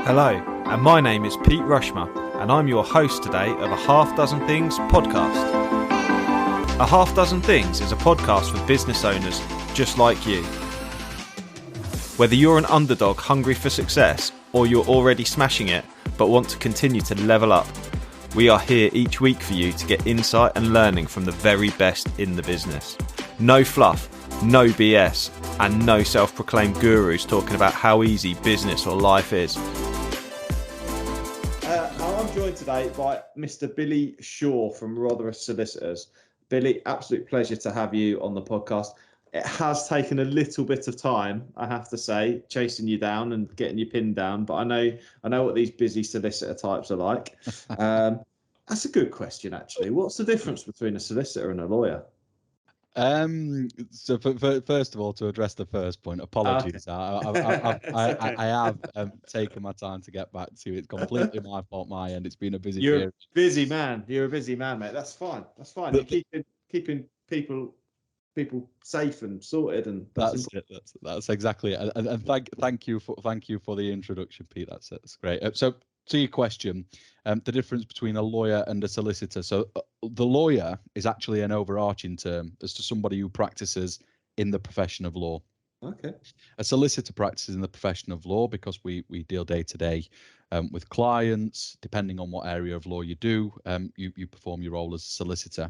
Hello, and my name is Pete Rushmer, and I'm your host today of A Half Dozen Things podcast. A Half Dozen Things is a podcast for business owners just like you. Whether you're an underdog hungry for success, or you're already smashing it but want to continue to level up, we are here each week for you to get insight and learning from the very best in the business. No fluff, no BS, and no self-proclaimed gurus talking about how easy business or life is. I'm joined today by Mr. Billy Shaw from Rotheras Solicitors. Billy, absolute pleasure to have you on the podcast. It has taken a little bit of time, I have to say, chasing you down and getting you pinned down, but I know what these busy solicitor types are like. That's a good question, actually. What's the difference between a solicitor and a lawyer? So first of all, to address the first point, apologies. Okay. I have taken my time to get back to you. It's completely my fault, my end. It's been a busy period. Busy man. You're a busy man, mate. That's fine. You're keeping people safe and sorted, and that's exactly it. And thank you for the introduction, Pete. That's great. So to your question, the difference between a lawyer and a solicitor. So the lawyer is actually an overarching term as to somebody who practices in the profession of law. Okay. A solicitor practices in the profession of law because we deal day to day with clients. Depending on what area of law you do, you perform your role as a solicitor.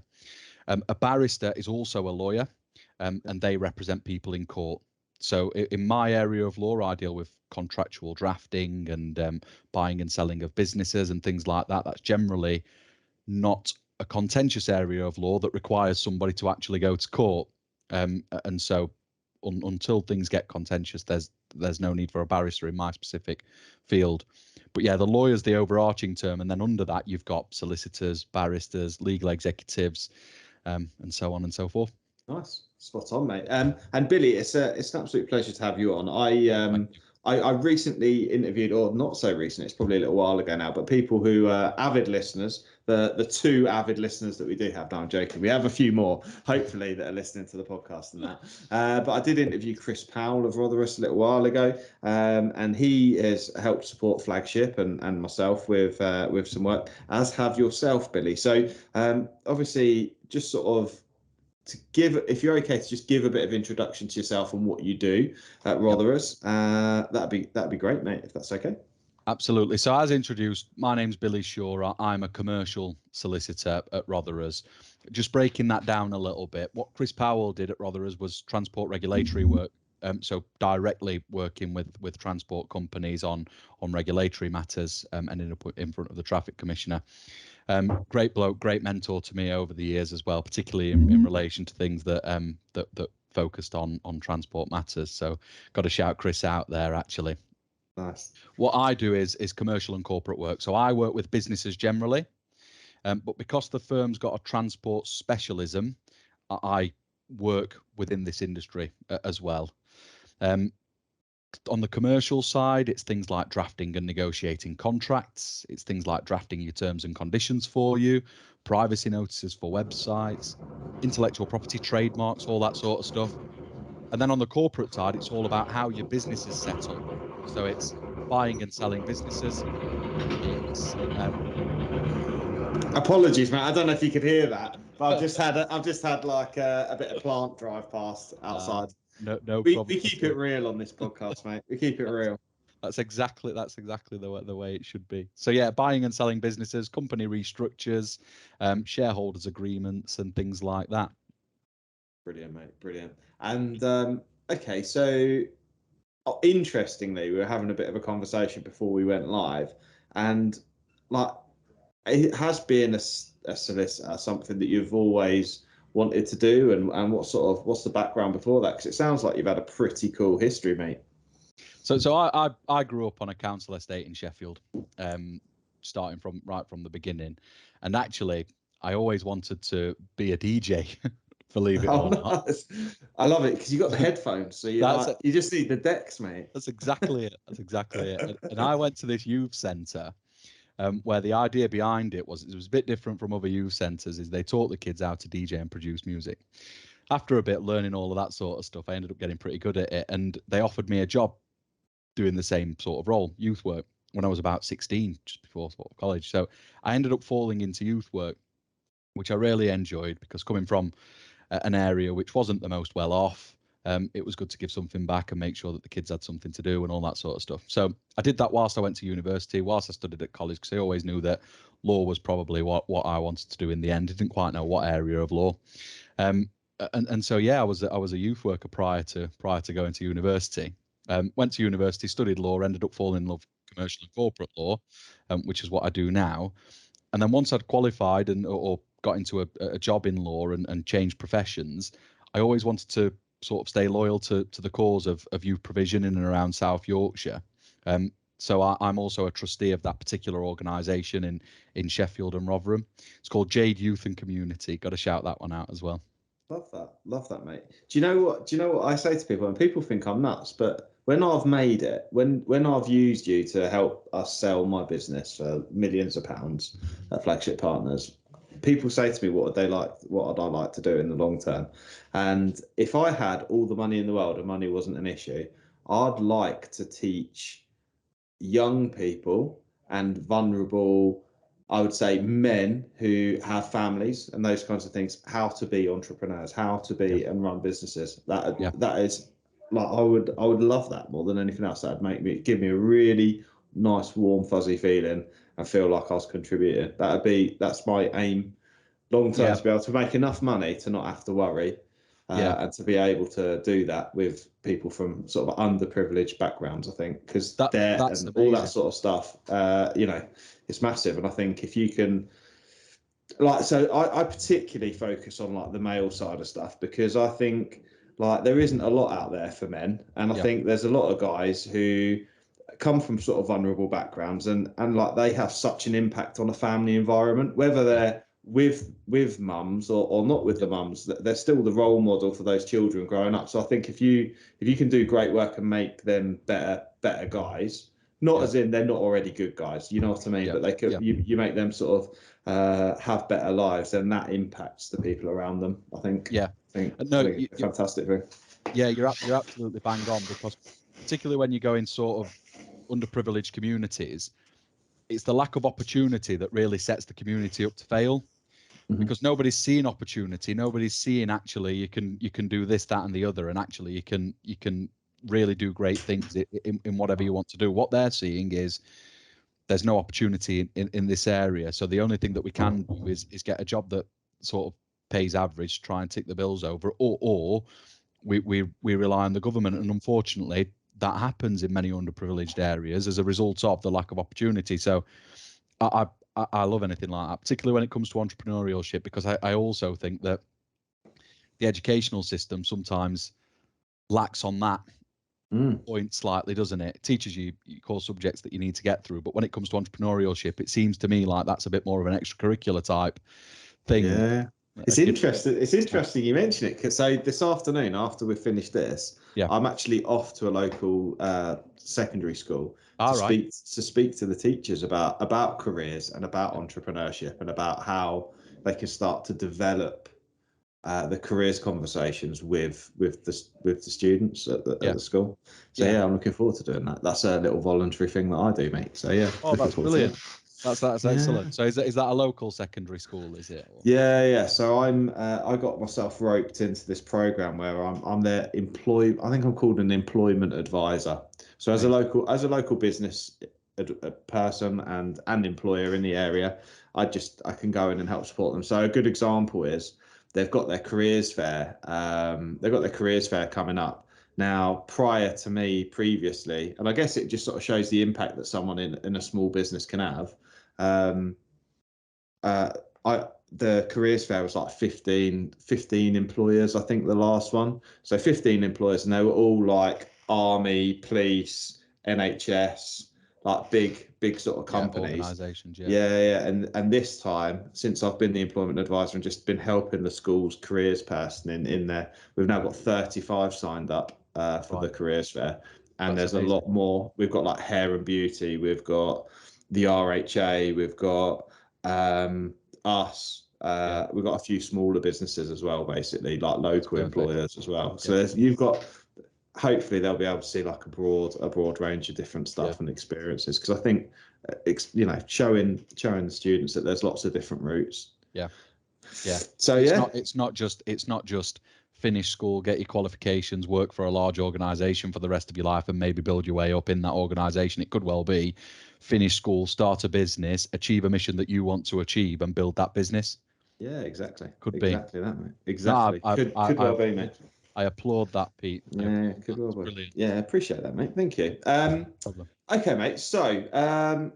A barrister is also a lawyer, and they represent people in court. So in my area of law, I deal with contractual drafting and buying and selling of businesses and things like that. That's generally not a contentious area of law that requires somebody to actually go to court. And so until things get contentious, there's no need for a barrister in my specific field. But yeah, the lawyer's the overarching term, and then under that you've got solicitors, barristers, legal executives, and so on and so forth. Nice, spot on, mate. And Billy, it's an absolute pleasure to have you on. I recently interviewed, or not so recent, it's probably a little while ago now, but people who are avid listeners, the two avid listeners that we do have. No, I'm joking. We have a few more, hopefully, that are listening to the podcast and that. But I did interview Chris Powell of Rotheras a little while ago, and he has helped support Flagship and myself with some work, as have yourself, Billy. So obviously, just sort of to give, if you're okay to just give a bit of introduction to yourself and what you do at Rotheras, that'd be great, mate, if that's okay. Absolutely. So as introduced, my name's Billy Shaw. I'm a commercial solicitor at Rotheras. Just breaking that down a little bit, what Chris Powell did at Rotheras was transport regulatory work. So directly working with transport companies on regulatory matters, ended up in front of the traffic commissioner. Great bloke, great mentor to me over the years as well, particularly in relation to things that focused on transport matters. So got to shout Chris out there, actually. Nice. What I do is commercial and corporate work. So I work with businesses generally, but because the firm's got a transport specialism, I work within this industry as well. On the commercial side, it's things like drafting and negotiating contracts. It's things like drafting your terms and conditions for you, privacy notices for websites, intellectual property, trademarks, all that sort of stuff. And then on the corporate side, it's all about how your business is set up. So it's buying and selling businesses. It's apologies, mate. I don't know if you could hear that, but I've just had like a bit of plant drive past outside. No problem. We keep it real on this podcast, mate. We keep it real. That's exactly the way it should be. So yeah, buying and selling businesses, company restructures, shareholders agreements, and things like that. Brilliant, mate. Brilliant. And okay, so interestingly, we were having a bit of a conversation before we went live, and like it has been a solicitor something that you've always wanted to do, and what's the background before that? Because it sounds like you've had a pretty cool history, mate. So I grew up on a council estate in Sheffield, starting from the beginning, and actually I always wanted to be a DJ. Believe it or not. Nice. I love it because you got the headphones, so you just need the decks, mate. That's exactly it. And I went to this youth centre. Where the idea behind it was a bit different from other youth centres, is they taught the kids how to DJ and produce music. After a bit learning all of that sort of stuff, I ended up getting pretty good at it, and they offered me a job doing the same sort of role, youth work. when I was about 16, just before sort of college. So I ended up falling into youth work, which I really enjoyed, because coming from an area which wasn't the most well off, it was good to give something back and make sure that the kids had something to do and all that sort of stuff. So I did that whilst I went to university, whilst I studied at college, because I always knew that law was probably what I wanted to do in the end. I didn't quite know what area of law. And so yeah, I was a youth worker prior to going to university. Went to university, studied law, ended up falling in love with commercial and corporate law, which is what I do now. And then once I'd qualified or got into a job in law and changed professions, I always wanted to sort of stay loyal to the cause of youth provision in and around South Yorkshire. So I'm also a trustee of that particular organisation in Sheffield and Rotherham. It's called Jade Youth and Community. Got to shout that one out as well. Love that, mate. Do you know what I say to people? And people think I'm nuts, but when I've made it, when I've used you to help us sell my business for millions of pounds at Flagship Partners, people say to me, what would I like to do in the long term? And if I had all the money in the world and money wasn't an issue, I'd like to teach young people and vulnerable, I would say, men who have families and those kinds of things, how to be entrepreneurs, how to be and run businesses. That is, like, I would love that more than anything else. That'd give me a really nice, warm, fuzzy feeling and feel like I was contributing. That's my aim long term, to be able to make enough money to not have to worry. And to be able to do that with people from sort of underprivileged backgrounds, I think, because debt and all that sort of stuff, it's massive. And I think if you can, so I particularly focus on like the male side of stuff, because I think like there isn't a lot out there for men. And I think there's a lot of guys who come from sort of vulnerable backgrounds and like they have such an impact on a family environment, whether they're with mums or not with the mums, they're still the role model for those children growing up. So I think if you can do great work and make them better guys, not as in they're not already good guys, you know what I mean, but they could you make them sort of have better lives, and that impacts the people around them. I think it's a fantastic thing. Yeah, you're absolutely bang on, because particularly when you go in sort of underprivileged communities, it's the lack of opportunity that really sets the community up to fail. Because nobody's seeing opportunity, nobody's seeing actually you can do this, that, and the other, and actually you can really do great things in whatever you want to do. What they're seeing is there's no opportunity in this area, so the only thing that we can do is get a job that sort of pays average, try and tick the bills over, or we rely on the government, and unfortunately that happens in many underprivileged areas as a result of the lack of opportunity. So I love anything like that, particularly when it comes to entrepreneurship, because I also think that the educational system sometimes lacks on that point slightly, doesn't it? It teaches you core subjects that you need to get through, but when it comes to entrepreneurship, it seems to me like that's a bit more of an extracurricular type thing. Yeah. It's interesting. It's interesting you mention it, because so this afternoon, after we finish this, I'm actually off to a local secondary school to speak to the teachers about careers and about entrepreneurship and about how they can start to develop the careers conversations with the students at the school. So I'm looking forward to doing that. That's a little voluntary thing that I do, mate. So that's brilliant. That's excellent. So is that a local secondary school, is it? Or? Yeah. So I got myself roped into this program where I'm their I think I'm called an employment advisor. So as a local business person and employer in the area, I can go in and help support them. So a good example is they've got their careers fair. They've got their careers fair coming up. Now, prior to me previously, and I guess it just sort of shows the impact that someone in a small business can have. The careers fair was like 15 employers, I think, the last one. So 15 employers, and they were all like army, police, NHS, like big sort of companies. Organisations, And this time, since I've been the employment advisor and just been helping the school's careers person in there, we've now got 35 signed up for the careers fair. And there's amazing. A lot more. We've got like hair and beauty, we've got the RHA, we've got us, we've got a few smaller businesses as well, basically, like local employers as well. So you've got hopefully they'll be able to see like a broad range of different stuff and experiences, because I think showing the students that there's lots of different routes. So it's not just finish school, get your qualifications, work for a large organization for the rest of your life and maybe build your way up in that organization. It could well be finish school, start a business, achieve a mission that you want to achieve and build that business. Yeah, exactly. Could be exactly that, mate. Exactly. No, could well be, mate. I applaud that, Pete. Yeah, could well be. Brilliant. Yeah, appreciate that, mate. Thank you. No problem. Okay, mate. So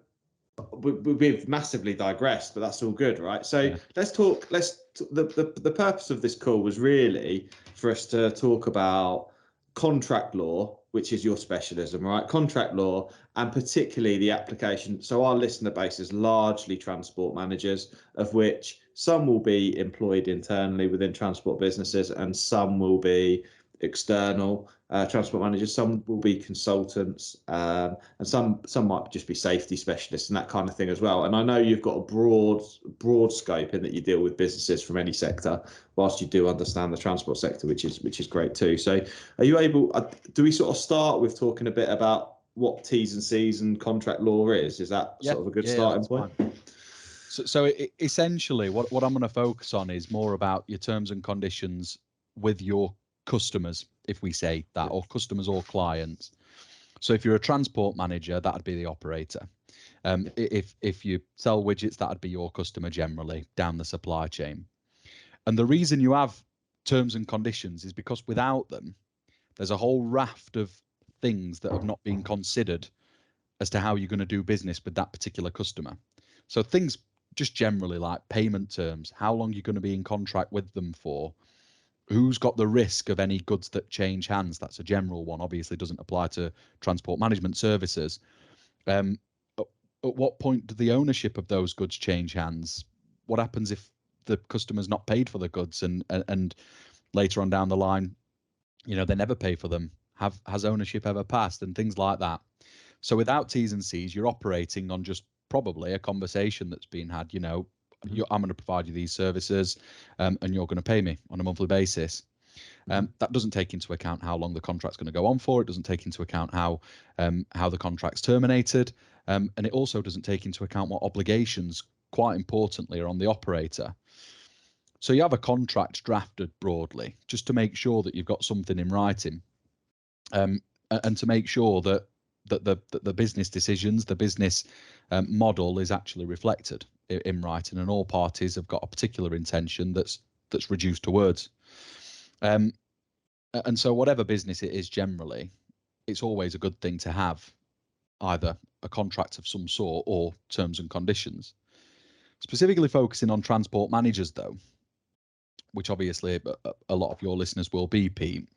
we've massively digressed, but that's all good, right? So let's talk. The purpose of this call was really for us to talk about contract law, which is your specialism, right? Contract law, and particularly the application. So our listener base is largely transport managers, of which some will be employed internally within transport businesses and some will be external transport managers, some will be consultants, and some might just be safety specialists and that kind of thing as well. And I know you've got a broad scope in that you deal with businesses from any sector, whilst you do understand the transport sector, which is great too. So are you able, do we sort of start with talking a bit about what T's and C's and contract law is? Is that sort of a good starting point? Fine. So essentially what I'm going to focus on is more about your terms and conditions with your customers, if we say that, or customers or clients. So if you're a transport manager, that'd be the operator. If you sell widgets, that'd be your customer generally down the supply chain. And the reason you have terms and conditions is because without them, there's a whole raft of things that have not been considered as to how you're going to do business with that particular customer. So things just generally like payment terms, how long you're going to be in contract with them for, who's got the risk of any goods that change hands. That's a general one, obviously doesn't apply to transport management services. At what point do the ownership of those goods change hands? What happens if the customer's not paid for the goods and later on down the line, they never pay for them? Has ownership ever passed, and things like that? So without T's and C's, you're operating on just probably a conversation that's been had, I'm going to provide you these services and you're going to pay me on a monthly basis. That doesn't take into account how long the contract's going to go on for. It doesn't take into account how the contract's terminated. And it also doesn't take into account what obligations, quite importantly, are on the operator. So you have a contract drafted broadly just to make sure that you've got something in writing, and to make sure that the business decisions, the business model is actually reflected in writing, and all parties have got a particular intention that's reduced to words. And so whatever business it is, generally, it's always a good thing to have either a contract of some sort or terms and conditions. Specifically focusing on transport managers, though, which obviously a lot of your listeners will be, Pete,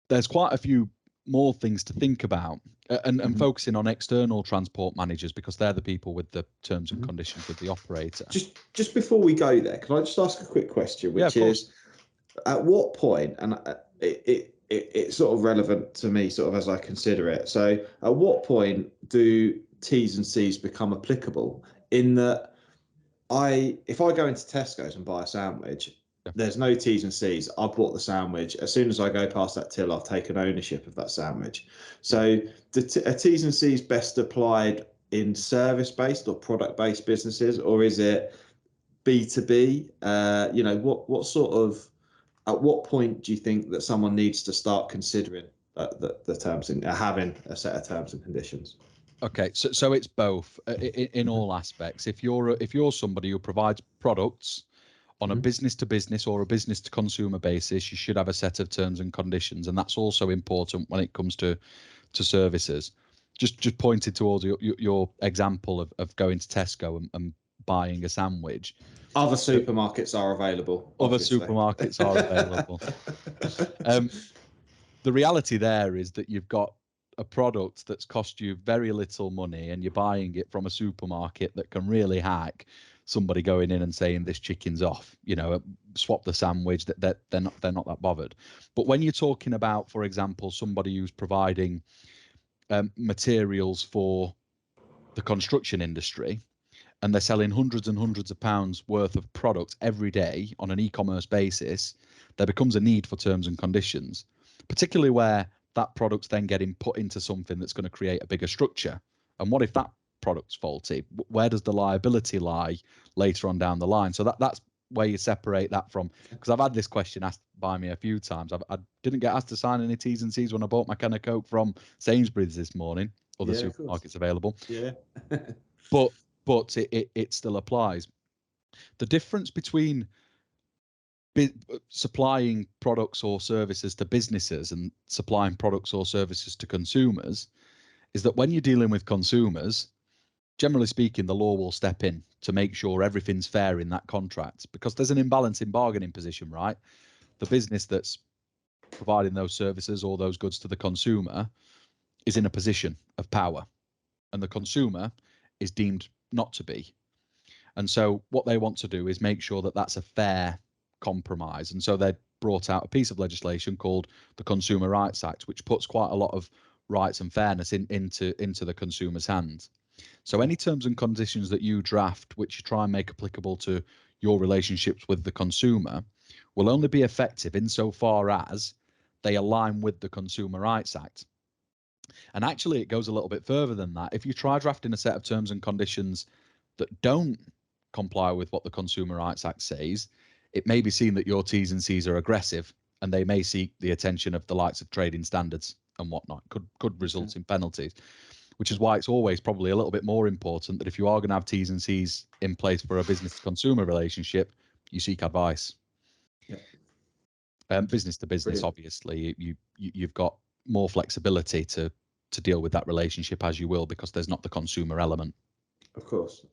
there's quite a few more things to think about, and focusing on external transport managers, because they're the people with the terms and conditions with the operator. Just before we go there, can I just ask a quick question, which is, at what point, and it's sort of relevant to me sort of as I consider it, so at what point do T's and C's become applicable? In that if I go into Tesco's and buy a sandwich, there's no T's and C's. I bought the sandwich. As soon as I go past that till, I've taken ownership of that sandwich. So are T's and C's best applied in service-based or product-based businesses, or is it B2B? What sort of, at what point do you think that someone needs to start considering the terms and having a set of terms and conditions? Okay, so it's both in all aspects. If you're somebody who provides products on a business to business or a business to consumer basis, you should have a set of terms and conditions, and that's also important when it comes to services. Just pointed towards your example of going to Tesco and buying a sandwich. Other supermarkets are available. Obviously. Other supermarkets are available. The reality there is that you've got a product that's cost you very little money, and you're buying it from a supermarket that can really hack somebody going in and saying this chicken's off, swap the sandwich, that they're not that bothered. But when you're talking about, for example, somebody who's providing materials for the construction industry, and they're selling hundreds and hundreds of pounds worth of product every day on an e-commerce basis, there becomes a need for terms and conditions. particularly where that product's then getting put into something that's going to create a bigger structure. And what if that product's faulty? Where does the liability lie later on down the line? So that's where you separate that from, because I've had this question asked by me a few times. I didn't get asked to sign any T's and C's when I bought my can of Coke from Sainsbury's this morning, other supermarkets available. Yeah. but it still applies. The difference between supplying products or services to businesses and supplying products or services to consumers is that when you're dealing with consumers, generally speaking, the law will step in to make sure everything's fair in that contract, because there's an imbalance in bargaining position, right? The business that's providing those services or those goods to the consumer is in a position of power, and the consumer is deemed not to be. And so what they want to do is make sure that that's a fair compromise. And so they brought out a piece of legislation called the Consumer Rights Act, which puts quite a lot of rights and fairness into the consumer's hands. So any terms and conditions that you draft, which you try and make applicable to your relationships with the consumer, will only be effective insofar as they align with the Consumer Rights Act. And actually, it goes a little bit further than that. If you try drafting a set of terms and conditions that don't comply with what the Consumer Rights Act says, it may be seen that your T's and C's are aggressive, and they may seek the attention of the likes of trading standards and whatnot. Could result in penalties, which is why it's always probably a little bit more important that if you are going to have T's and C's in place for a business to consumer relationship, you seek advice. Business to business, brilliant. Obviously, you've got more flexibility to deal with that relationship as you will, because there's not the consumer element. Of course.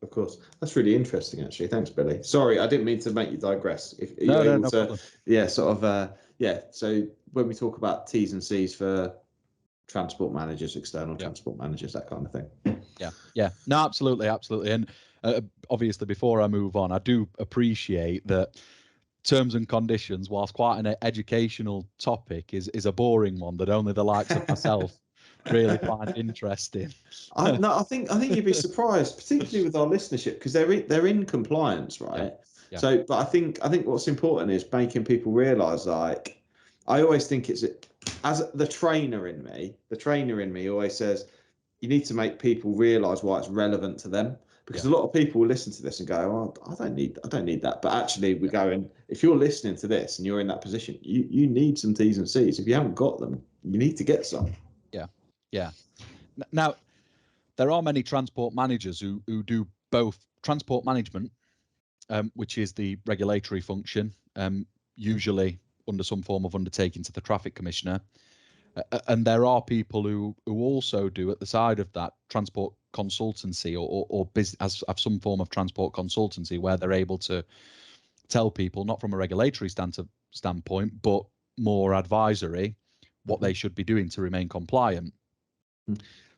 That's really interesting, actually. Thanks, Billy. Sorry, I didn't mean to make you digress. No problem. So when we talk about T's and C's for transport managers, external transport managers, that kind of thing. Yeah. No, absolutely. And obviously, before I move on, I do appreciate that terms and conditions, whilst quite an educational topic, is a boring one that only the likes of myself really find interesting. I think you'd be surprised, particularly with our listenership, because they're in compliance, right? Yeah. So, but I think what's important is making people realise, like, I always think it's, as the trainer in me always says, you need to make people realise why it's relevant to them, because a lot of people will listen to this and go, oh, I don't need that. But actually, we're going, if you're listening to this and you're in that position, you need some T's and C's. If you haven't got them, you need to get some. Yeah. Now, there are many transport managers who do both transport management, which is the regulatory function, usually under some form of undertaking to the traffic commissioner. And there are people who also do, at the side of that, transport consultancy or business, have some form of transport consultancy where they're able to tell people, not from a regulatory standpoint, but more advisory, what they should be doing to remain compliant.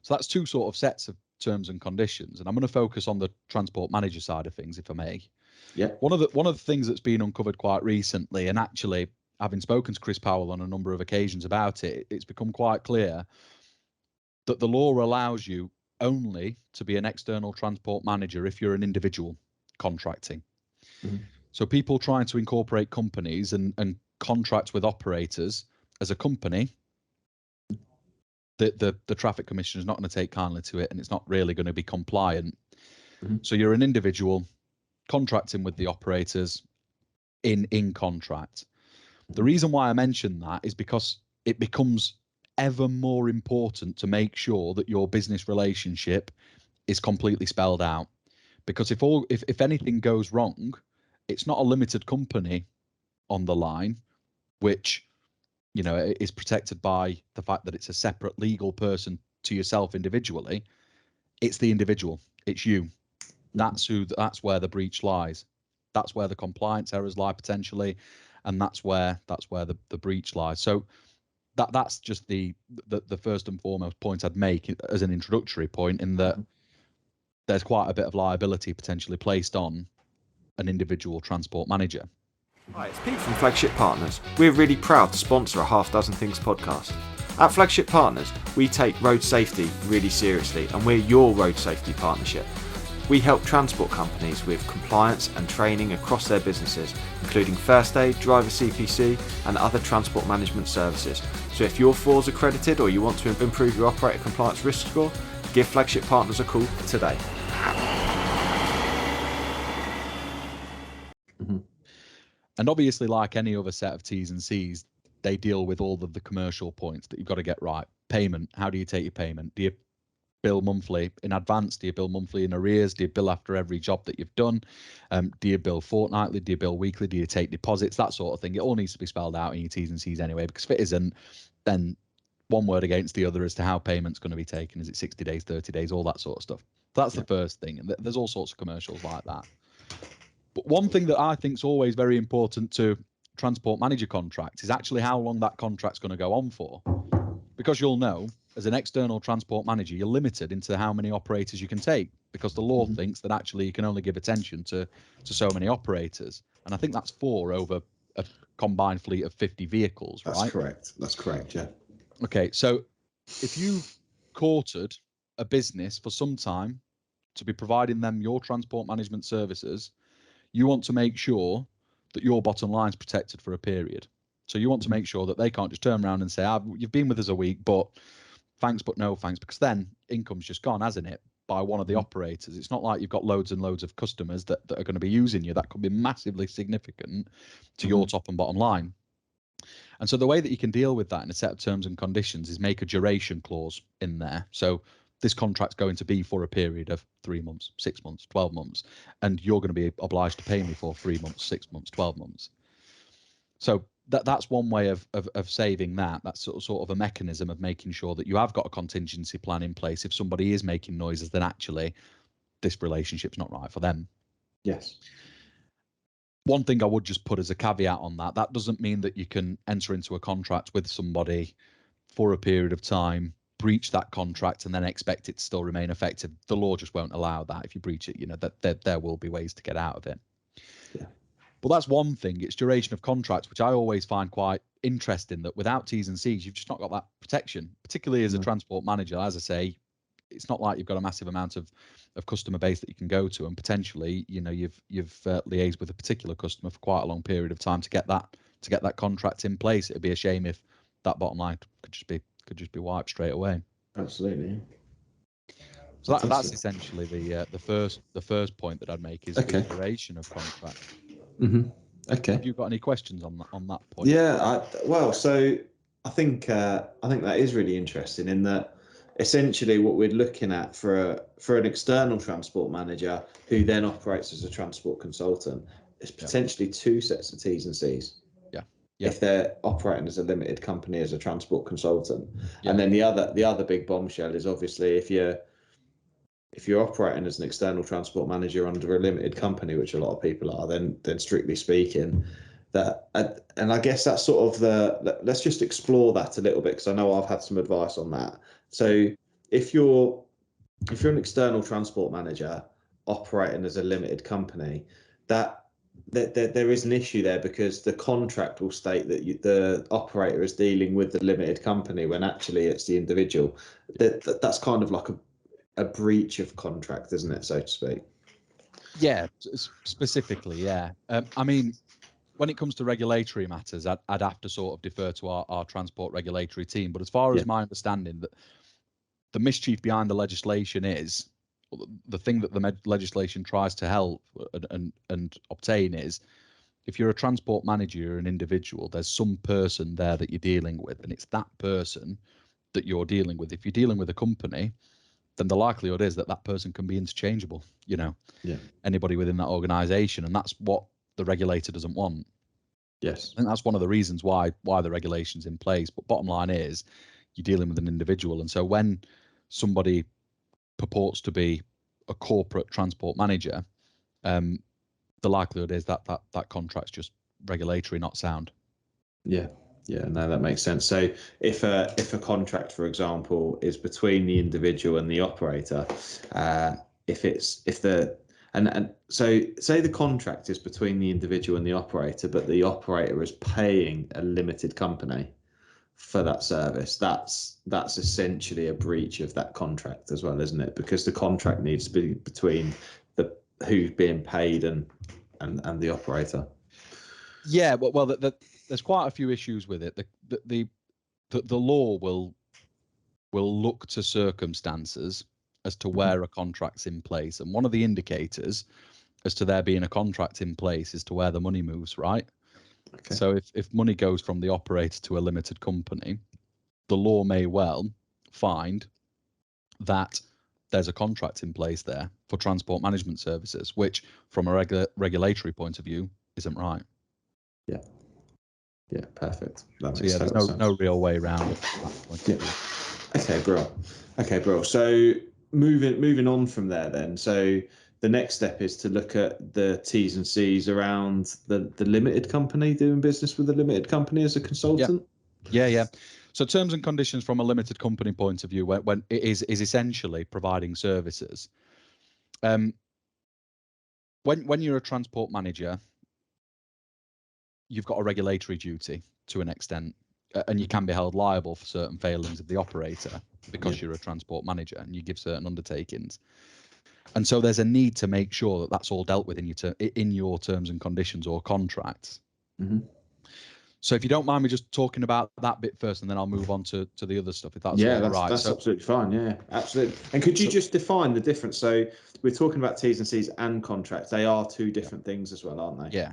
So that's two sort of sets of terms and conditions, and I'm going to focus on the transport manager side of things, if I may. Yeah. One of the things that's been uncovered quite recently, and actually having spoken to Chris Powell on a number of occasions about it, it's become quite clear that the law allows you only to be an external transport manager if you're an individual contracting. So people trying to incorporate companies and contract with operators as a company, the traffic commissioner is not going to take kindly to it, and it's not really going to be compliant. So you're an individual contracting with the operators in contract. The reason why I mention that is because it becomes ever more important to make sure that your business relationship is completely spelled out, because if anything goes wrong, it's not a limited company on the line, which is protected by the fact that it's a separate legal person to yourself individually. It's the individual. It's you. That's where the breach lies. That's where the compliance errors lie potentially, and that's where the breach lies. So that's just the first and foremost point I'd make as an introductory point, in that there's quite a bit of liability potentially placed on an individual transport manager. Hi, it's Pete from Flagship Partners. We're really proud to sponsor a Half Dozen Things podcast. At Flagship Partners, we take road safety really seriously, and we're your road safety partnership. We help transport companies with compliance and training across their businesses, including first aid, driver CPC, and other transport management services. So if you're FORS accredited or you want to improve your operator compliance risk score, give Flagship Partners a call today. And obviously, like any other set of T's and C's, they deal with all of the commercial points that you've got to get right. Payment, how do you take your payment? Do you bill monthly in advance? Do you bill monthly in arrears? Do you bill after every job that you've done? Do you bill fortnightly? Do you bill weekly? Do you take deposits? That sort of thing. It all needs to be spelled out in your T's and C's anyway, because if it isn't, then one word against the other as to how payment's going to be taken. Is it 60 days, 30 days, all that sort of stuff? So that's the first thing. And there's all sorts of commercials like that. But one thing that I think is always very important to transport manager contracts is actually how long that contract's going to go on for. Because you'll know, as an external transport manager, you're limited into how many operators you can take, because the law thinks that actually you can only give attention to so many operators. And I think that's 4 over a combined fleet of 50 vehicles, right? That's correct. That's correct, yeah. Okay, so if you've courted a business for some time to be providing them your transport management services, you want to make sure that your bottom line's protected for a period. So you want to make sure that they can't just turn around and say, you've been with us a week, but thanks, but no thanks, because then income's just gone, hasn't it, by one of the operators. It's not like you've got loads and loads of customers that are going to be using you. That could be massively significant to your top and bottom line. And so the way that you can deal with that in a set of terms and conditions is make a duration clause in there. So this contract's going to be for a period of 3 months, 6 months, 12 months, and you're going to be obliged to pay me for 3 months, 6 months, 12 months. So that's one way of saving that. That's sort of a mechanism of making sure that you have got a contingency plan in place if somebody is making noises that actually this relationship's not right for them. Yes. One thing I would just put as a caveat on that doesn't mean that you can enter into a contract with somebody for a period of time, breach that contract, and then expect it to still remain effective. The law just won't allow that. If you breach it, that there will be ways to get out of it. Yeah. But that's one thing. It's duration of contracts, which I always find quite interesting, that without T's and C's, you've just not got that protection, particularly as a transport manager. As I say, it's not like you've got a massive amount of customer base that you can go to, and potentially, you've liaised with a particular customer for quite a long period of time to get that contract in place. It'd be a shame if that bottom line could just be wiped straight away. Absolutely. So that's essentially the first point that I'd make is the duration of contract. Okay. Have you got any questions on that point? Yeah. So I think that is really interesting in that essentially what we're looking at for an external transport manager who then operates as a transport consultant is potentially 2 sets of T's and C's. Yeah. If they're operating as a limited company as a transport consultant. And then the other big bombshell is obviously if you're operating as an external transport manager under a limited company, which a lot of people are, then strictly speaking, and I guess that's sort of let's just explore that a little bit, because I know I've had some advice on that. So if you're an external transport manager operating as a limited company, that there is an issue there, because the contract will state that the operator is dealing with the limited company when actually it's the individual. That's kind of like a breach of contract, isn't it, so to speak? Yeah, specifically, yeah. I mean, when it comes to regulatory matters, I'd have to sort of defer to our transport regulatory team. But as far as my understanding, that the mischief behind the legislation is, the thing that the legislation tries to help and obtain is, if you're a transport manager, you're an individual, there's some person there that you're dealing with, and it's that person that you're dealing with. If you're dealing with a company, then the likelihood is that person can be interchangeable, anybody within that organization. And that's what the regulator doesn't want. Yes. I think that's one of the reasons why the regulation's in place. But bottom line is, you're dealing with an individual. And so when somebody purports to be a corporate transport manager, the likelihood is that contract's just regulatory, not sound. Yeah. No, that makes sense. So if a contract, for example, is between the individual and the operator, so say the contract is between the individual and the operator, but the operator is paying a limited company for that service, that's essentially a breach of that contract as well, isn't it? Because the contract needs to be between the who's being paid and the operator. Yeah, well, there's quite a few issues with it. The law will look to circumstances as to where a contract's in place, and one of the indicators as to there being a contract in place is to where the money moves, right? Okay. So if money goes from the operator to a limited company, the law may well find that there's a contract in place there for transport management services, which from a regulatory point of view isn't right. Yeah, perfect. That so makes there's no real way around it. Okay, bro. So moving on from there then. So the next step is to look at the T's and C's around the limited company, doing business with a limited company as a consultant. Yeah. So terms and conditions from a limited company point of view, when it is essentially providing services. When you're a transport manager, you've got a regulatory duty to an extent, and you can be held liable for certain failings of the operator because you're a transport manager and you give certain undertakings. And so there's a need to make sure that that's all dealt with in your terms and conditions or contracts. Mm-hmm. So if you don't mind me just talking about that bit first, and then I'll move on to the other stuff, if that's right. That's absolutely fine. Yeah, absolutely. And could you just define the difference? So we're talking about T's and C's and contracts. They are two different things as well, aren't they? Yeah.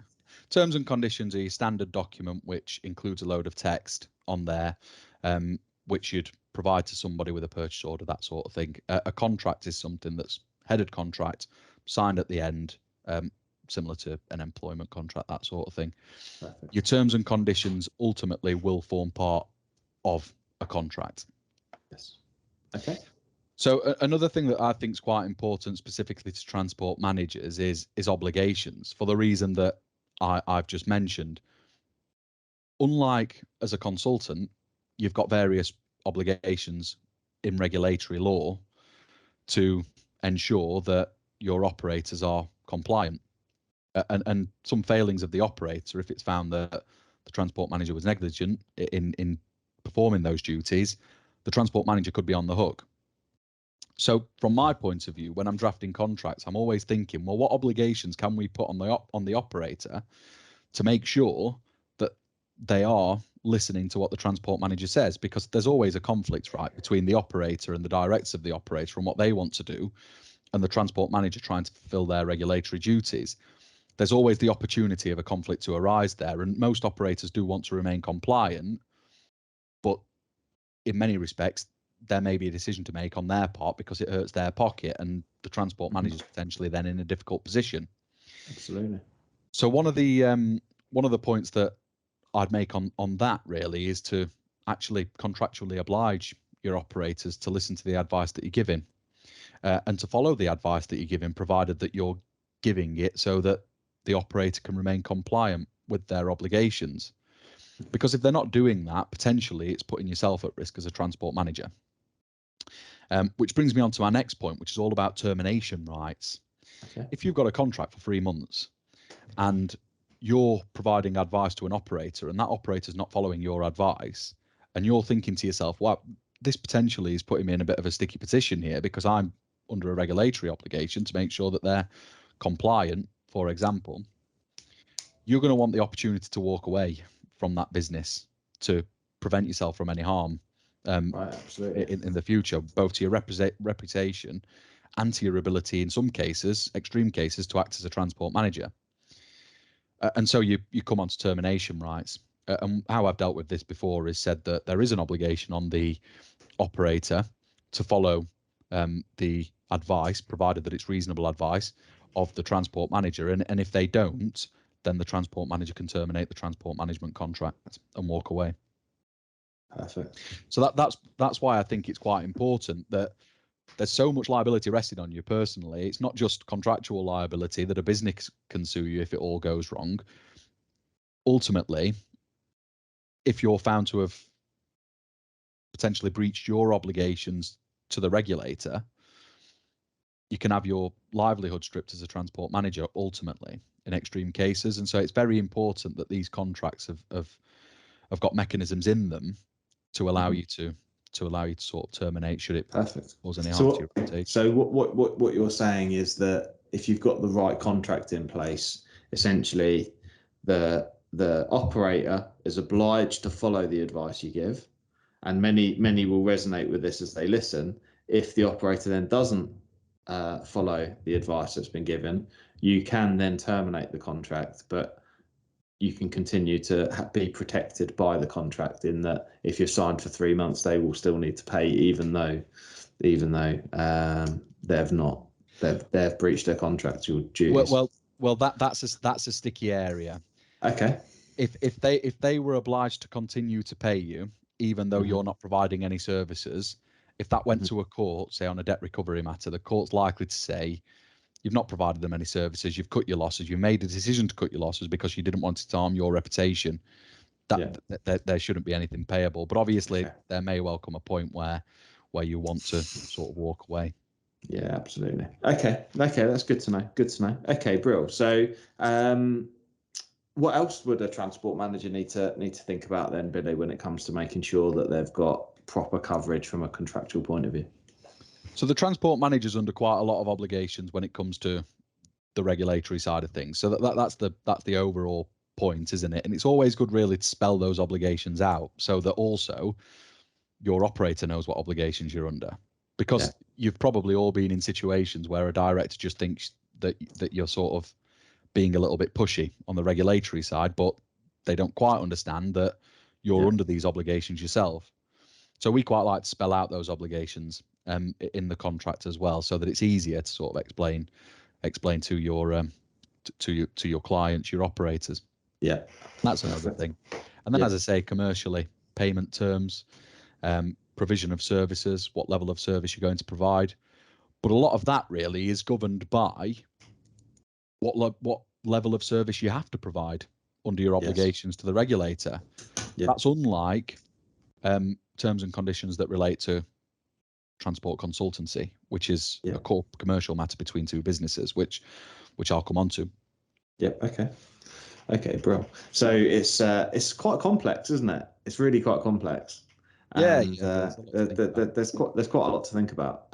Terms and conditions are your standard document, which includes a load of text on there, which you'd provide to somebody with a purchase order, that sort of thing. A contract is something that's headed contract, signed at the end, similar to an employment contract, that sort of thing. Perfect. Your terms and conditions ultimately will form part of a contract. Yes. Okay. So another thing that I think is quite important specifically to transport managers is obligations, for the reason that I've just mentioned. Unlike as a consultant, you've got various obligations in regulatory law to ensure that your operators are compliant. And some failings of the operator, if it's found that the transport manager was negligent in performing those duties, the transport manager could be on the hook. So from my point of view, when I'm drafting contracts, I'm always thinking, well, what obligations can we put on the operator to make sure that they are listening to what the transport manager says? Because there's always a conflict, right, between the operator and the directors of the operator and what they want to do, and the transport manager trying to fulfill their regulatory duties. There's always the opportunity of a conflict to arise there, and most operators do want to remain compliant, but in many respects, there may be a decision to make on their part because it hurts their pocket, and the transport manager is potentially then in a difficult position. Absolutely. So one of the points that I'd make on that really is to actually contractually oblige your operators to listen to the advice that you're giving, and to follow the advice that you're giving, provided that you're giving it so that the operator can remain compliant with their obligations. Because if they're not doing that, potentially it's putting yourself at risk as a transport manager. Which brings me on to our next point, which is all about termination rights. Okay. If you've got a contract for 3 months and you're providing advice to an operator and that operator's not following your advice, and you're thinking to yourself, well, this potentially is putting me in a bit of a sticky position here because I'm under a regulatory obligation to make sure that they're compliant, for example, you're going to want the opportunity to walk away from that business to prevent yourself from any harm right, absolutely. in the future, both to your reputation and to your ability, in some cases, extreme cases, to act as a transport manager. And so you come on to termination rights. And how I've dealt with this before is said that there is an obligation on the operator to follow the advice, provided that it's reasonable advice, of the transport manager. And if they don't, then the transport manager can terminate the transport management contract and walk away. Perfect. So that's why I think it's quite important that there's so much liability rested on you personally. It's not just contractual liability that a business can sue you if it all goes wrong. Ultimately, if you're found to have potentially breached your obligations to the regulator, you can have your livelihood stripped as a transport manager ultimately in extreme cases. And so it's very important that these contracts have got mechanisms in them to allow you to sort of terminate should it Perfect. cause any harm to your reputation. So what you're saying is that if you've got the right contract in place, essentially the operator is obliged to follow the advice you give, and many will resonate with this as they listen. If the operator then doesn't follow the advice that's been given, you can then terminate the contract, but you can continue to be protected by the contract, in that if you're signed for 3 months, they will still need to pay, even though they've breached their contractual duties. Well, that's a sticky area. Okay. If they were obliged to continue to pay you, even though you're not providing any services, if that went to a court, say on a debt recovery matter, the court's likely to say, you've not provided them any services, you've cut your losses, you made a decision to cut your losses because you didn't want to harm your reputation. That there shouldn't be anything payable. But obviously, there may well come a point where you want to sort of walk away. Yeah, absolutely. Okay, that's good to know. Okay, Brill. So, what else would a transport manager need to think about then, Billy, when it comes to making sure that they've got proper coverage from a contractual point of view? So the transport manager's under quite a lot of obligations when it comes to the regulatory side of things. So that's the overall point, isn't it? And it's always good really to spell those obligations out so that also your operator knows what obligations you're under. Because you've probably all been in situations where a director just thinks that you're sort of being a little bit pushy on the regulatory side, but they don't quite understand that you're under these obligations yourself. So we quite like to spell out those obligations in the contract as well, so that it's easier to sort of explain to your to your clients, your operators. Yeah, that's another thing. And then, as I say, commercially, payment terms, provision of services, what level of service you're going to provide. But a lot of that really is governed by what level of service you have to provide under your obligations to the regulator. That's unlike terms and conditions that relate to transport consultancy, which is a core commercial matter between two businesses, which I'll come on to. Okay, bro. So it's quite complex, isn't it? It's really quite complex. And there's quite a lot to think about,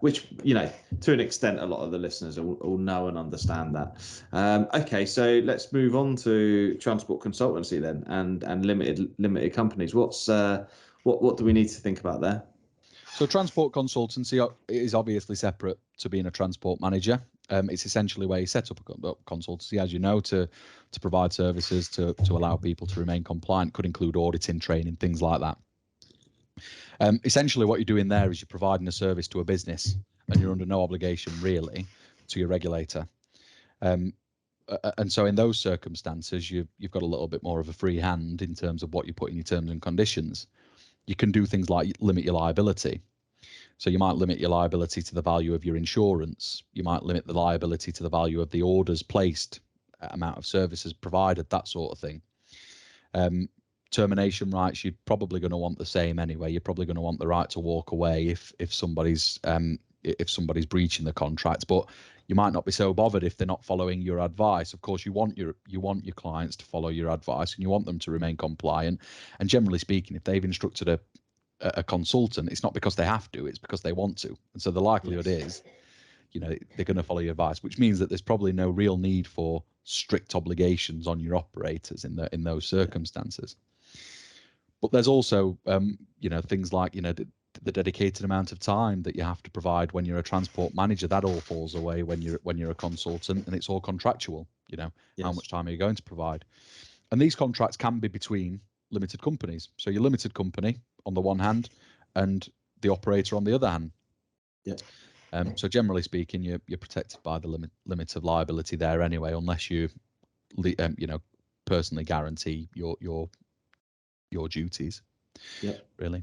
which, to an extent, a lot of the listeners will know and understand that. Okay, so let's move on to transport consultancy then, and limited companies. What do we need to think about there? So transport consultancy is obviously separate to being a transport manager. It's essentially where you set up a consultancy, as you know, to provide services to allow people to remain compliant. Could include auditing, training, things like that. Essentially what you're doing there is you're providing a service to a business, and you're under no obligation really to your regulator. And so in those circumstances, you've got a little bit more of a free hand in terms of what you put in your terms and conditions. You can do things like limit your liability. So you might limit your liability to the value of your insurance. You might limit the liability to the value of the orders placed, amount of services provided, that sort of thing. Termination rights, you're probably going to want the same anyway. You're probably going to want the right to walk away if somebody's breaching the contract, but you might not be so bothered if they're not following your advice. Of course, you want your clients to follow your advice, and you want them to remain compliant. And generally speaking, if they've instructed a consultant, it's not because they have to, it's because they want to. And so the likelihood is, they're going to follow your advice, which means that there's probably no real need for strict obligations on your operators in those circumstances. But there's also, things like, the dedicated amount of time that you have to provide when you're a transport manager. That all falls away when you're a consultant, and it's all contractual. How much time are you going to provide? And these contracts can be between limited companies. So your limited company on the one hand, and the operator on the other hand. So generally speaking, you're protected by the limit of liability there anyway, unless you personally guarantee your duties. Really.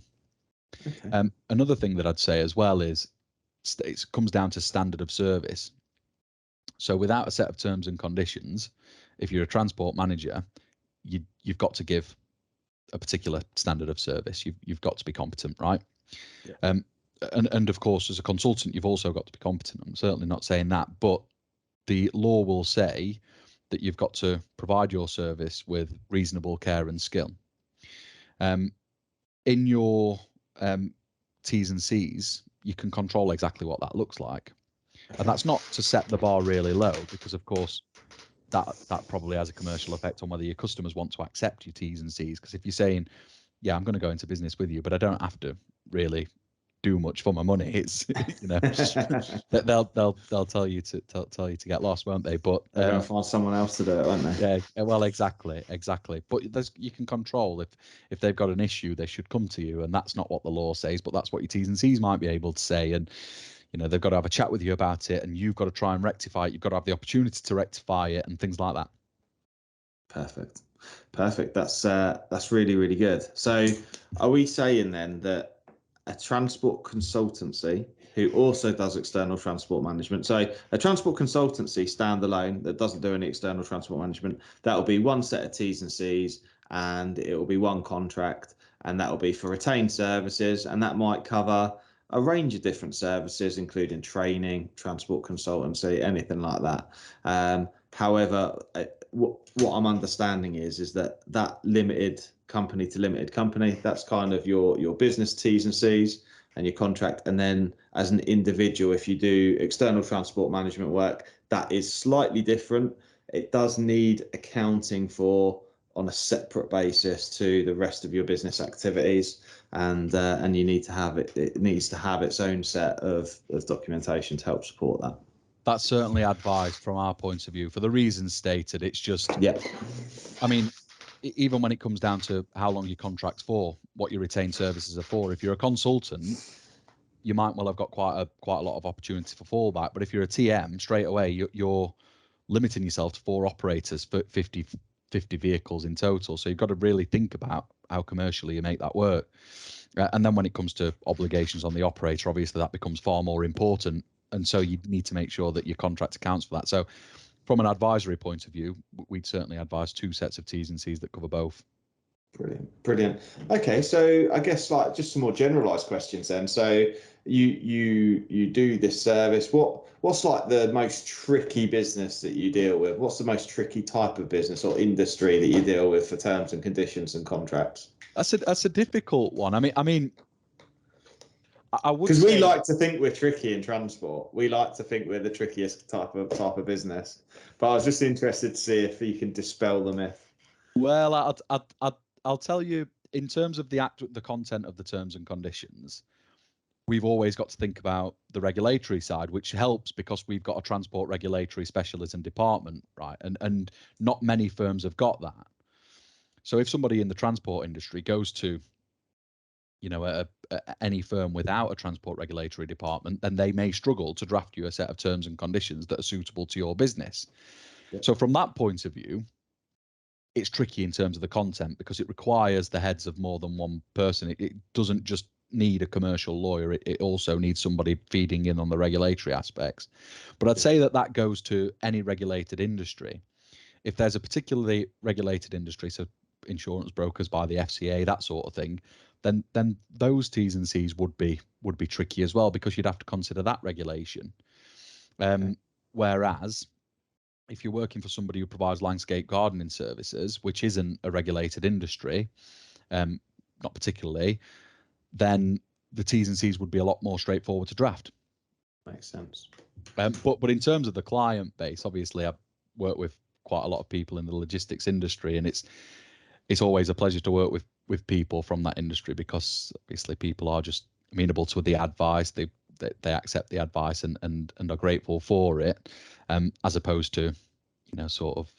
Okay. Another thing that I'd say as well is it comes down to standard of service. So without a set of terms and conditions, if you're a transport manager, you've got to give a particular standard of service. You've got to be competent, right? And of course, as a consultant, you've also got to be competent. I'm certainly not saying that, but the law will say that you've got to provide your service with reasonable care and skill. in your T's and C's, you can control exactly what that looks like. And that's not to set the bar really low, because of course that probably has a commercial effect on whether your customers want to accept your T's and C's. Because if you're saying, yeah, I'm going to go into business with you, but I don't have to really do much for my money, it's they'll tell you to tell you to get lost, won't they? But they're going to find someone else to do it, won't they? Yeah, well, exactly. But you can control if they've got an issue, they should come to you, and that's not what the law says, but that's what your T's and C's might be able to say. And they've got to have a chat with you about it, and you've got to try and rectify it. You've got to have the opportunity to rectify it, and things like that. Perfect. That's really, really good. So are we saying then that a transport consultancy who also does external transport management, so a transport consultancy standalone that doesn't do any external transport management, that will be one set of T's and C's, and it will be one contract, and that will be for retained services, and that might cover a range of different services, including training, transport consultancy, anything like that. However, what I'm understanding is that limited company to limited company, that's kind of your business T's and C's and your contract. And then as an individual, if you do external transport management work, that is slightly different. It does need accounting for on a separate basis to the rest of your business activities, and you need to have it needs to have its own set of documentation to help support that. That's certainly advised from our point of view for the reasons stated. It's just, I mean, even when it comes down to how long your contract's for, what your retained services are for, if you're a consultant, you might well have got quite a lot of opportunity for fallback. But if you're a TM, straight away you're limiting yourself to 4 operators for 50 vehicles in total. So you've got to really think about how commercially you make that work. And then when it comes to obligations on the operator, obviously that becomes far more important. And so you need to make sure that your contract accounts for that. So from an advisory point of view, we'd certainly advise 2 sets of T's and C's that cover both. Brilliant. Okay, so I guess like just some more generalized questions then. So you do this service. What's like the most tricky business that you deal with? What's the most tricky type of business or industry that you deal with for terms and conditions and contracts? That's a difficult one. I mean, I would, because we like to think we're tricky in transport. We like to think we're the trickiest type of business. But I was just interested to see if you can dispel the myth. Well, I'll tell you, in terms of the content of the terms and conditions, we've always got to think about the regulatory side, which helps because we've got a transport regulatory specialism department, right? And not many firms have got that. So if somebody in the transport industry goes to, any firm without a transport regulatory department, then they may struggle to draft you a set of terms and conditions that are suitable to your business. Yeah. So from that point of view, it's tricky in terms of the content because it requires the heads of more than one person. It doesn't just need a commercial lawyer. It also needs somebody feeding in on the regulatory aspects. But I'd say that goes to any regulated industry. If there's a particularly regulated industry, so insurance brokers by the FCA, that sort of thing, then those T's and C's would be tricky as well, because you'd have to consider that regulation. Whereas if you're working for somebody who provides landscape gardening services, which isn't a regulated industry, not particularly, then the T's and C's would be a lot more straightforward to draft. Makes sense. But in terms of the client base, obviously I've worked with quite a lot of people in the logistics industry, and it's always a pleasure to work with people from that industry, because obviously people are just amenable to the advice. They accept the advice and are grateful for it, as opposed to sort of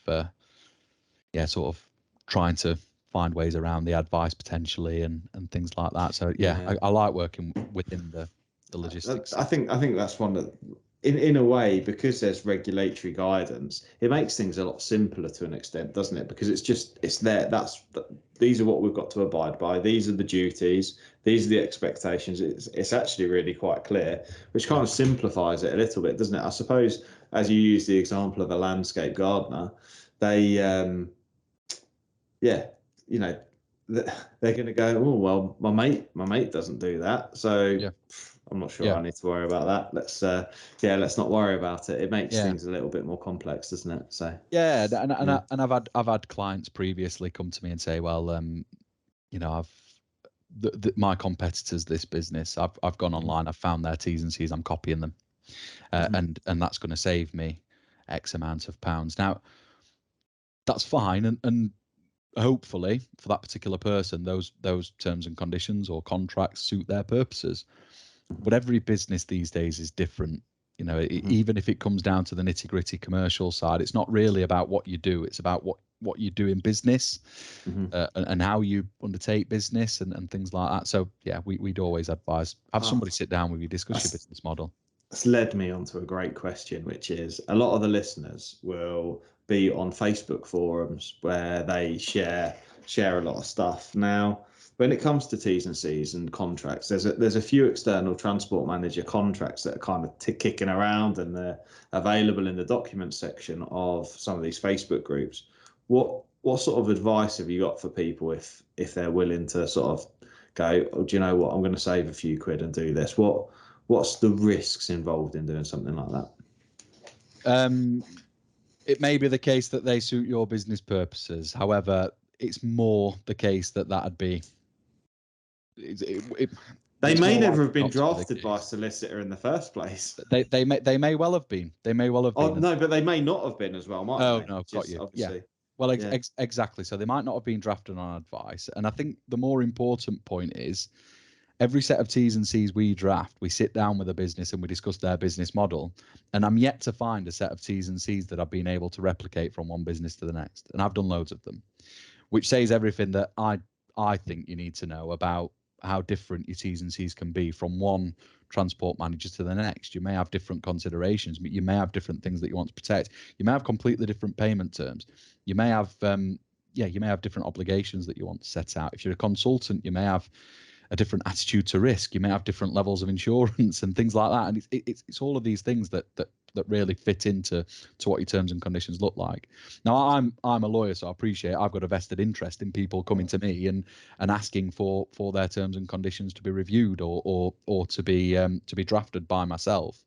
trying to find ways around the advice potentially and things like that. So I like working within the logistics. I think that's one that, in a way, because there's regulatory guidance, it makes things a lot simpler to an extent, doesn't it? Because it's there. These are what we've got to abide by. These are the duties. These are the expectations. It's actually really quite clear, which kind of simplifies it a little bit, doesn't it? I suppose, as you use the example of a landscape gardener, they they're going to go, oh well, my mate doesn't do that, so I'm not sure I need to worry about that. Let's not worry about it. It makes things a little bit more complex, doesn't it? So I've had clients previously come to me and say, well, my competitors, this business, I've gone online, I've found their T's and C's, I'm copying them, and that's going to save me X amount of pounds. Now, that's fine, and hopefully for that particular person, those terms and conditions or contracts suit their purposes. But every business these days is different. You know, even if it comes down to the nitty gritty commercial side, it's not really about what you do. It's about what you do in business, and how you undertake business and things like that. So yeah, we'd always advise have somebody sit down with you, discuss your business model. That's led me on to a great question, which is a lot of the listeners will be on Facebook forums where they share a lot of stuff. Now, when it comes to T's and C's and contracts, there's a few external transport manager contracts that are kind of kicking around, and they're available in the documents section of some of these Facebook groups. What sort of advice have you got for people if they're willing to sort of go, oh, do you know what, I'm going to save a few quid and do this? What's the risks involved in doing something like that? It may be the case that they suit your business purposes. However, it's more the case that that'd be. They may never have been drafted by a solicitor in the first place. They may well have been. They may well have been. Oh no, but they may not have been as well, might they? Oh no, got you. Obviously. Yeah. Well, exactly. So they might not have been drafted on advice. And I think the more important point is every set of T's and C's we draft, we sit down with a business and we discuss their business model. And I'm yet to find a set of T's and C's that I've been able to replicate from one business to the next. And I've done loads of them, which says everything that I think you need to know about how different your T's and C's can be from one transport manager to the next. You may have different considerations, but you may have different things that you want to protect. You may have completely different payment terms. You may have, you may have different obligations that you want to set out. If you're a consultant, you may have a different attitude to risk. You may have different levels of insurance and things like that. And it's all of these things that really fit into what your terms and conditions look like. Now, I'm a lawyer, so I appreciate I've got a vested interest in people coming to me and asking for their terms and conditions to be reviewed or to be drafted by myself.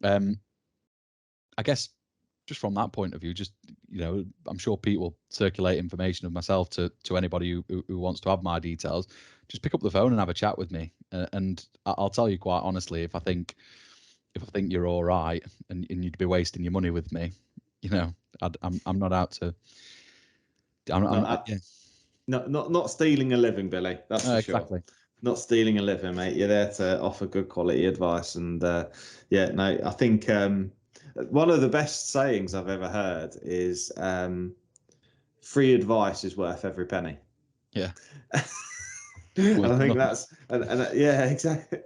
I guess just from that point of view, just, you know, I'm sure Pete will circulate information of myself to anybody who wants to have my details. Just pick up the phone and have a chat with me, and I'll tell you quite honestly, if I think you're all right and you'd be wasting your money with me, you know, I'm not out to. Not stealing a living, Billy. That's for exactly. Sure. Not stealing a living, mate. You're there to offer good quality advice, and I think one of the best sayings I've ever heard is free advice is worth every penny. Yeah. And I think that's yeah,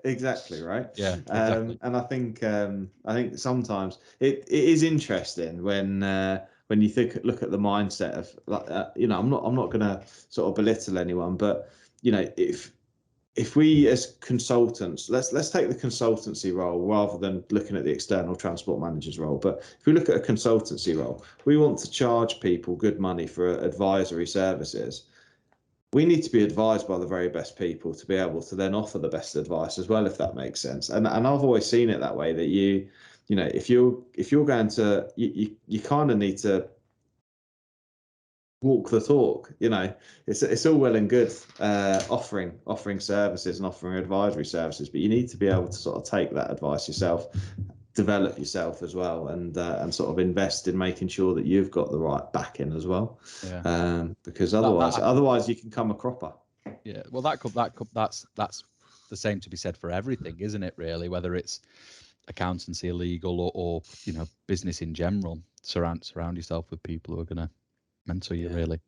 exactly right. Yeah, exactly. And I think sometimes it is interesting when you look at the mindset of, like, you know, I'm not going to sort of belittle anyone, but you know, if we as consultants, let's take the consultancy role rather than looking at the external transport manager's role. But if we look at a consultancy role, we want to charge people good money for advisory services. We need to be advised by the very best people to be able to then offer the best advice as well, if that makes sense. And I've always seen it that way, that you know, if you're going to, you kind of need to walk the talk. You know, it's all well and good offering services and offering advisory services, but you need to be able to sort of take that advice yourself, develop yourself as well, and sort of invest in making sure that you've got the right backing as well. Yeah. Because otherwise you can come a cropper. Yeah. Well, that's the same to be said for everything, isn't it? Really, whether it's accountancy, legal, or you know, business in general. Surround yourself with people who are going to mentor you. Yeah. Really.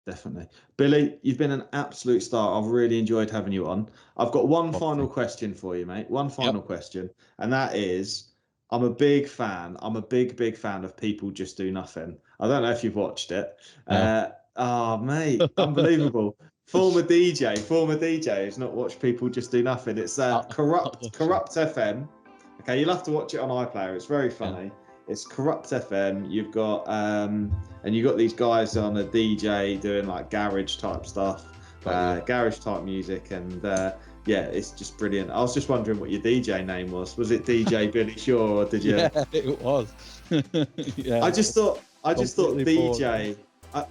Definitely. Billy, you've been an absolute star. I've really enjoyed having you on. I've got one final question for you, mate. One final question, and that is, I'm a big fan of People Just Do Nothing. I don't know if you've watched it. Oh, mate, unbelievable. Former DJ who's not watched People Just Do Nothing. It's Corrupt FM. Okay, you'll have to watch it on iPlayer. It's very funny. Yeah. It's Corrupt FM. You've got these guys on a DJ doing like garage type stuff, garage type music, and it's just brilliant. I was just wondering what your DJ name was. Was it DJ Billy Shaw, or did you? Yeah, it was. Yeah. I just thought DJ I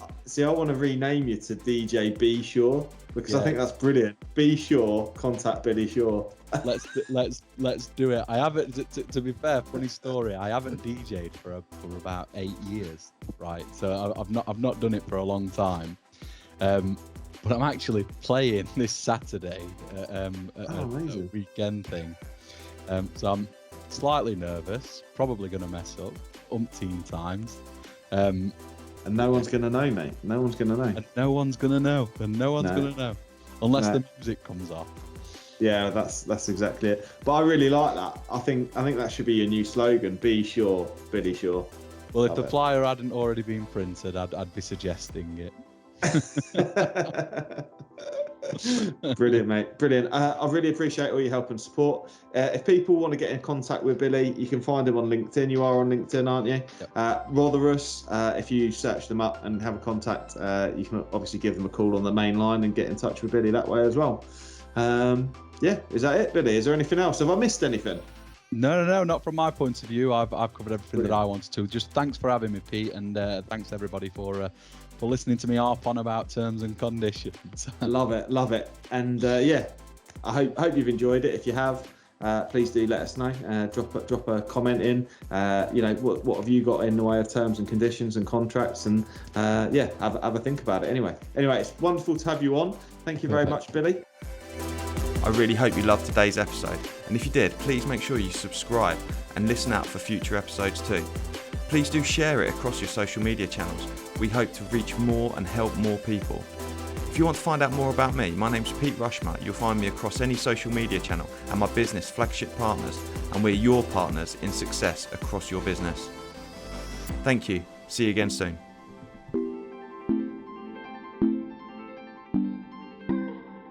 want to rename you to DJ B Shaw because I Yeah. think that's brilliant. B Shaw, contact Billy Shaw. Let's do it. I haven't. To be fair, funny story. I haven't DJ'd for about 8 years, right? So I've not done it for a long time. But I'm actually playing this Saturday a weekend thing. So I'm slightly nervous. Probably going to mess up umpteen times. And no one's going to know, mate. No one's going to know. And no one's going to know. And no one's going to know unless the music comes off. Yeah, that's exactly it. But I really like that. I think that should be your new slogan. Be sure, Billy Shaw. Well, if the flyer hadn't already been printed, I'd be suggesting it. Brilliant, mate. Brilliant. I really appreciate all your help and support. If people want to get in contact with Billy, you can find him on LinkedIn. You are on LinkedIn, aren't you? Yep. Rotheras, if you search them up and have a contact, you can obviously give them a call on the main line and get in touch with Billy that way as well. Yeah, is that it, Billy? Is there anything else? Have I missed anything? No, not from my point of view. I've covered everything that I wanted to. Just thanks for having me, Pete, and thanks everybody for listening to me harp on about terms and conditions. Love it. And yeah, I hope you've enjoyed it. If you have, please do let us know. Drop a comment in. What have you got in the way of terms and conditions and contracts? And yeah, have a think about it. Anyway, it's wonderful to have you on. Thank you very much, Billy. I really hope you loved today's episode, and if you did, please make sure you subscribe and listen out for future episodes too. Please do share it across your social media channels. We hope to reach more and help more people. If you want to find out more about me, my name's Pete Rushmer. You'll find me across any social media channel and my business, Flagship Partners, and we're your partners in success across your business. Thank you. See you again soon.